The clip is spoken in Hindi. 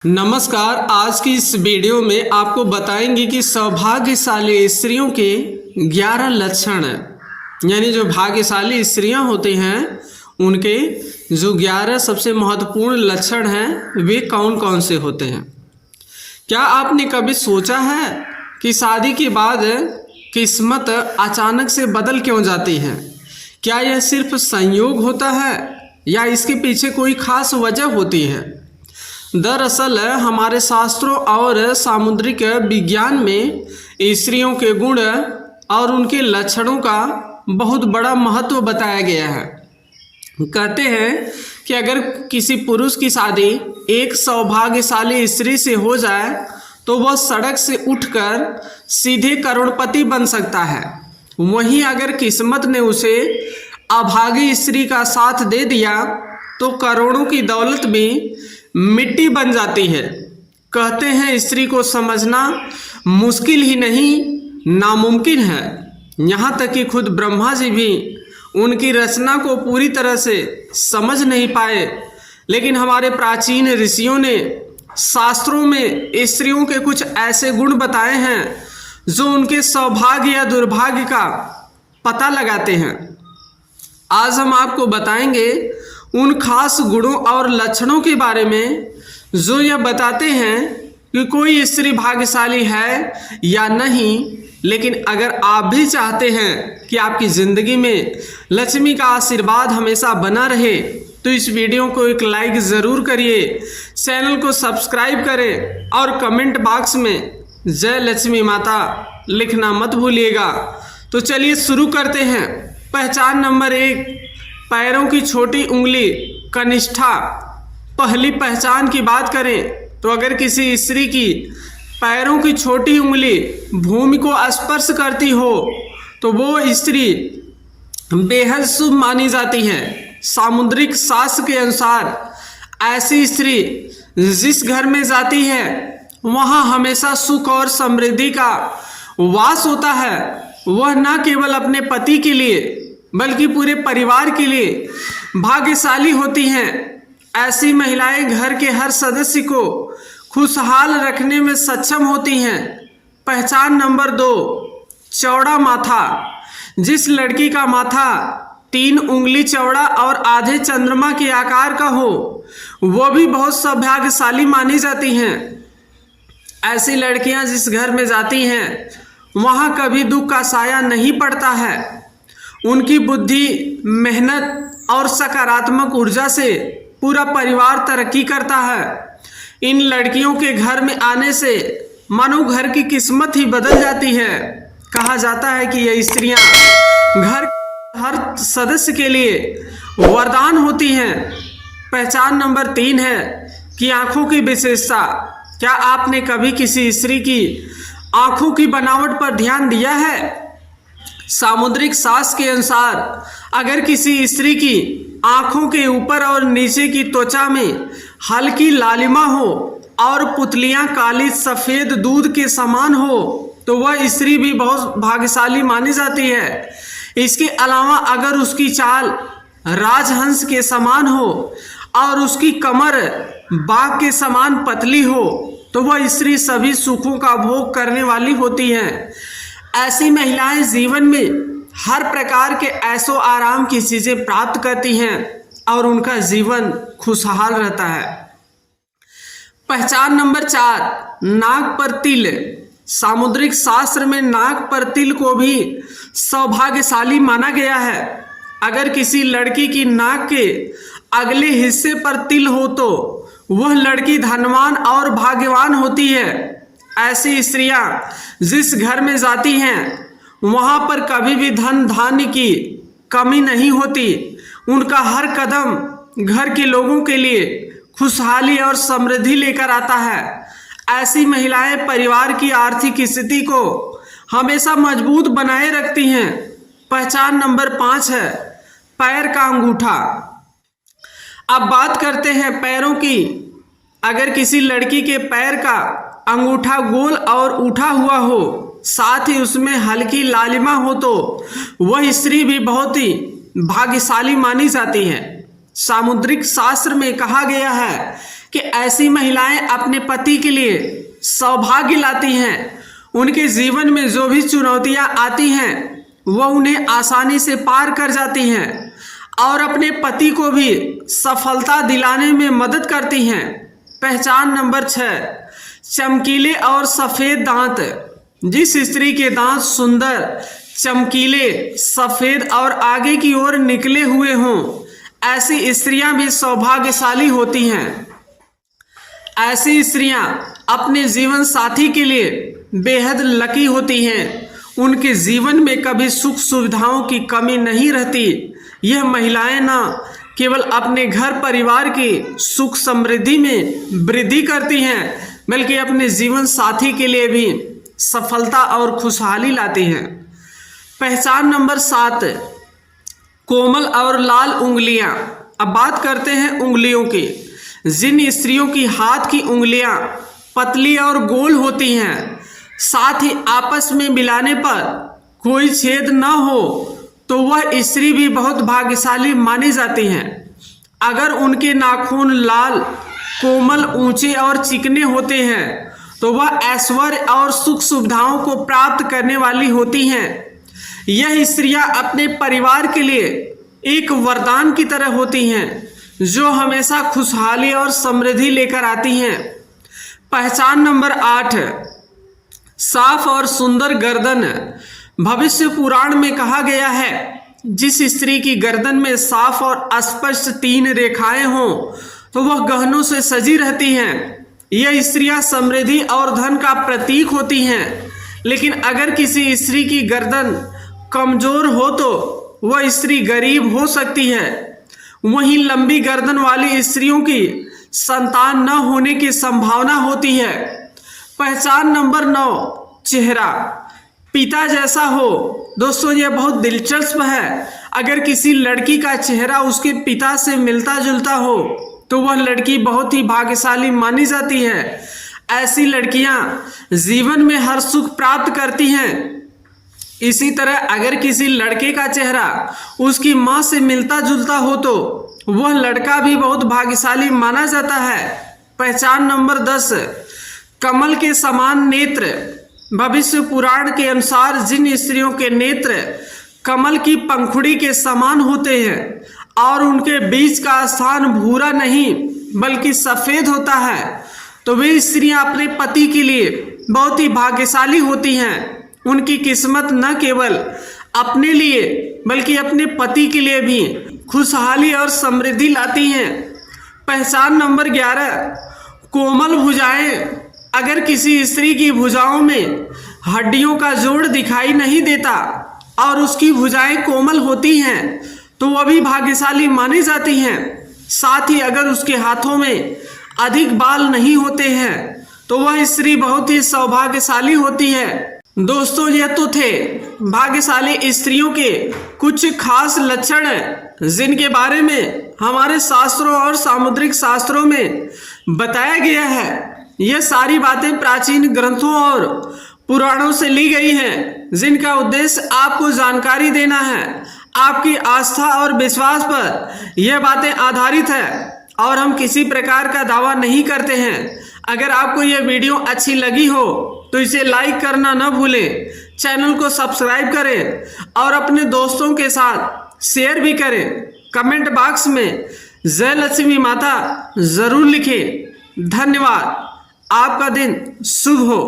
नमस्कार। आज की इस वीडियो में आपको बताएंगे कि सौभाग्यशाली स्त्रियों के 11 लक्षण, यानी जो भाग्यशाली स्त्रियां होती हैं उनके जो 11 सबसे महत्वपूर्ण लक्षण हैं वे कौन कौन से होते हैं। क्या आपने कभी सोचा है कि शादी के बाद किस्मत अचानक से बदल क्यों जाती है? क्या यह सिर्फ संयोग होता है या इसके पीछे कोई खास वजह होती है? दरअसल हमारे शास्त्रों और सामुद्रिक विज्ञान में स्त्रियों के गुण और उनके लक्षणों का बहुत बड़ा महत्व बताया गया है। कहते हैं कि अगर किसी पुरुष की शादी एक सौभाग्यशाली स्त्री से हो जाए तो वह सड़क से उठकर सीधे करोड़पति बन सकता है। वहीं अगर किस्मत ने उसे अभागी स्त्री का साथ दे दिया तो करोड़ों की दौलत भी मिट्टी बन जाती है। कहते हैं स्त्री को समझना मुश्किल ही नहीं नामुमकिन है। यहाँ तक कि खुद ब्रह्मा जी भी उनकी रचना को पूरी तरह से समझ नहीं पाए, लेकिन हमारे प्राचीन ऋषियों ने शास्त्रों में स्त्रियों के कुछ ऐसे गुण बताए हैं जो उनके सौभाग्य या दुर्भाग्य का पता लगाते हैं। आज हम आपको बताएंगे उन खास गुणों और लक्षणों के बारे में जो यह बताते हैं कि कोई स्त्री भाग्यशाली है या नहीं। लेकिन अगर आप भी चाहते हैं कि आपकी ज़िंदगी में लक्ष्मी का आशीर्वाद हमेशा बना रहे तो इस वीडियो को एक लाइक ज़रूर करिए, चैनल को सब्सक्राइब करें और कमेंट बॉक्स में जय लक्ष्मी माता लिखना मत भूलिएगा। तो चलिए शुरू करते हैं। पहचान नंबर 1, पैरों की छोटी उंगली कनिष्ठा। पहली पहचान की बात करें तो अगर किसी स्त्री की पैरों की छोटी उंगली भूमि को स्पर्श करती हो तो वो स्त्री बेहद शुभ मानी जाती है। सामुद्रिक शास्त्र के अनुसार ऐसी स्त्री जिस घर में जाती है वहाँ हमेशा सुख और समृद्धि का वास होता है। वह न केवल अपने पति के लिए बल्कि पूरे परिवार के लिए भाग्यशाली होती हैं। ऐसी महिलाएं घर के हर सदस्य को खुशहाल रखने में सक्षम होती हैं। पहचान नंबर 2, चौड़ा माथा। जिस लड़की का माथा 3 उंगली चौड़ा और आधे चंद्रमा के आकार का हो वो भी बहुत सौभाग्यशाली मानी जाती हैं। ऐसी लड़कियां जिस घर में जाती हैं वहां कभी दुख का साया नहीं पड़ता है। उनकी बुद्धि, मेहनत और सकारात्मक ऊर्जा से पूरा परिवार तरक्की करता है। इन लड़कियों के घर में आने से मानो घर की किस्मत ही बदल जाती है। कहा जाता है कि ये स्त्रियां घर हर सदस्य के लिए वरदान होती हैं। पहचान नंबर 3 है कि आंखों की विशेषता। क्या आपने कभी किसी स्त्री की आंखों की बनावट पर ध्यान दिया है? सामुद्रिक शास्त्र के अनुसार अगर किसी स्त्री की आंखों के ऊपर और नीचे की त्वचा में हल्की लालिमा हो और पुतलियां काली सफ़ेद दूध के समान हो तो वह स्त्री भी बहुत भाग्यशाली मानी जाती है। इसके अलावा अगर उसकी चाल राजहंस के समान हो और उसकी कमर बाघ के समान पतली हो तो वह स्त्री सभी सुखों का भोग करने वाली होती है। ऐसी महिलाएं जीवन में हर प्रकार के ऐशो आराम की चीजें प्राप्त करती हैं और उनका जीवन खुशहाल रहता है। पहचान नंबर 4, नाक पर तिल। सामुद्रिक शास्त्र में नाक पर तिल को भी सौभाग्यशाली माना गया है। अगर किसी लड़की की नाक के अगले हिस्से पर तिल हो तो वह लड़की धनवान और भाग्यवान होती है। ऐसी स्त्रियां जिस घर में जाती हैं वहां पर कभी भी धन धान्य की कमी नहीं होती। उनका हर कदम घर के लोगों के लिए खुशहाली और समृद्धि लेकर आता है। ऐसी महिलाएं परिवार की आर्थिक स्थिति को हमेशा मजबूत बनाए रखती हैं। पहचान नंबर 5 है पैर का अंगूठा। अब बात करते हैं पैरों की। अगर किसी लड़की के पैर का अंगूठा गोल और उठा हुआ हो साथ ही उसमें हल्की लालिमा हो तो वह स्त्री भी बहुत ही भाग्यशाली मानी जाती है। सामुद्रिक शास्त्र में कहा गया है कि ऐसी महिलाएं अपने पति के लिए सौभाग्य लाती हैं। उनके जीवन में जो भी चुनौतियां आती हैं वह उन्हें आसानी से पार कर जाती हैं और अपने पति को भी सफलता दिलाने में मदद करती हैं। पहचान नंबर 6, चमकीले और सफेद दांत। जिस स्त्री के दांत सुंदर, चमकीले, सफेद और आगे की ओर निकले हुए हों, ऐसी स्त्रियां भी सौभाग्यशाली होती हैं। ऐसी स्त्रियां अपने जीवन साथी के लिए बेहद लकी होती हैं। उनके जीवन में कभी सुख सुविधाओं की कमी नहीं रहती। यह महिलाएं न केवल अपने घर परिवार की सुख समृद्धि में वृद्धि करती हैं, बल्कि अपने जीवन साथी के लिए भी सफलता और खुशहाली लाती हैं। पहचान नंबर 7, कोमल और लाल उंगलियां। अब बात करते हैं उंगलियों की। जिन स्त्रियों की हाथ की उंगलियां पतली और गोल होती हैं, साथ ही आपस में मिलाने पर कोई छेद न हो, तो वह स्त्री भी बहुत भाग्यशाली मानी जाती हैं। अगर उनके नाखून लाल, कोमल, ऊंचे और चिकने होते हैं तो वह ऐश्वर्य और सुख सुविधाओं को प्राप्त करने वाली होती हैं। यह स्त्रियां अपने परिवार के लिए एक वरदान की तरह होती हैं, जो हमेशा खुशहाली और समृद्धि लेकर आती हैं। पहचान नंबर 8, साफ और सुंदर गर्दन। भविष्य पुराण में कहा गया है, जिस स्त्री की गर्दन में साफ और स्पष्ट 3 रेखाएं हों तो वह गहनों से सजी रहती हैं। यह स्त्रियां समृद्धि और धन का प्रतीक होती हैं। लेकिन अगर किसी स्त्री की गर्दन कमजोर हो तो वह स्त्री गरीब हो सकती है। वहीं लंबी गर्दन वाली स्त्रियों की संतान न होने की संभावना होती है। पहचान नंबर 9, चेहरा पिता जैसा हो। दोस्तों, यह बहुत दिलचस्प है। अगर किसी लड़की का चेहरा उसके पिता से मिलता जुलता हो तो वह लड़की बहुत ही भाग्यशाली मानी जाती है। ऐसी लड़कियां जीवन में हर सुख प्राप्त करती हैं। इसी तरह अगर किसी लड़के का चेहरा उसकी मां से मिलता जुलता हो तो वह लड़का भी बहुत भाग्यशाली माना जाता है। पहचान नंबर 10, कमल के समान नेत्र। भविष्य पुराण के अनुसार जिन स्त्रियों के नेत्र कमल की पंखुड़ी के समान होते हैं और उनके बीच का स्थान भूरा नहीं बल्कि सफेद होता है, तो वे स्त्रियां अपने पति के लिए बहुत ही भाग्यशाली होती हैं। उनकी किस्मत न केवल अपने लिए बल्कि अपने पति के लिए भी खुशहाली और समृद्धि लाती हैं। पहचान नंबर 11, कोमल भुजाएं। अगर किसी स्त्री की भुजाओं में हड्डियों का जोड़ दिखाई नहीं देता और उसकी भुजाएं कोमल होती हैं तो वह भी भाग्यशाली मानी जाती हैं। साथ ही अगर उसके हाथों में अधिक बाल नहीं होते हैं तो वह स्त्री बहुत ही सौभाग्यशाली होती है। दोस्तों, ये तो थे भाग्यशाली स्त्रियों के कुछ खास लक्षण जिनके बारे में हमारे शास्त्रों और सामुद्रिक शास्त्रों में बताया गया है। ये सारी बातें प्राचीन ग्रंथों और पुराणों से ली गई हैं, जिनका उद्देश्य आपको जानकारी देना है। आपकी आस्था और विश्वास पर यह बातें आधारित है और हम किसी प्रकार का दावा नहीं करते हैं। अगर आपको यह वीडियो अच्छी लगी हो तो इसे लाइक करना न भूलें, चैनल को सब्सक्राइब करें और अपने दोस्तों के साथ शेयर भी करें। कमेंट बॉक्स में जय लक्ष्मी माता जरूर लिखें। धन्यवाद। आपका दिन शुभ हो।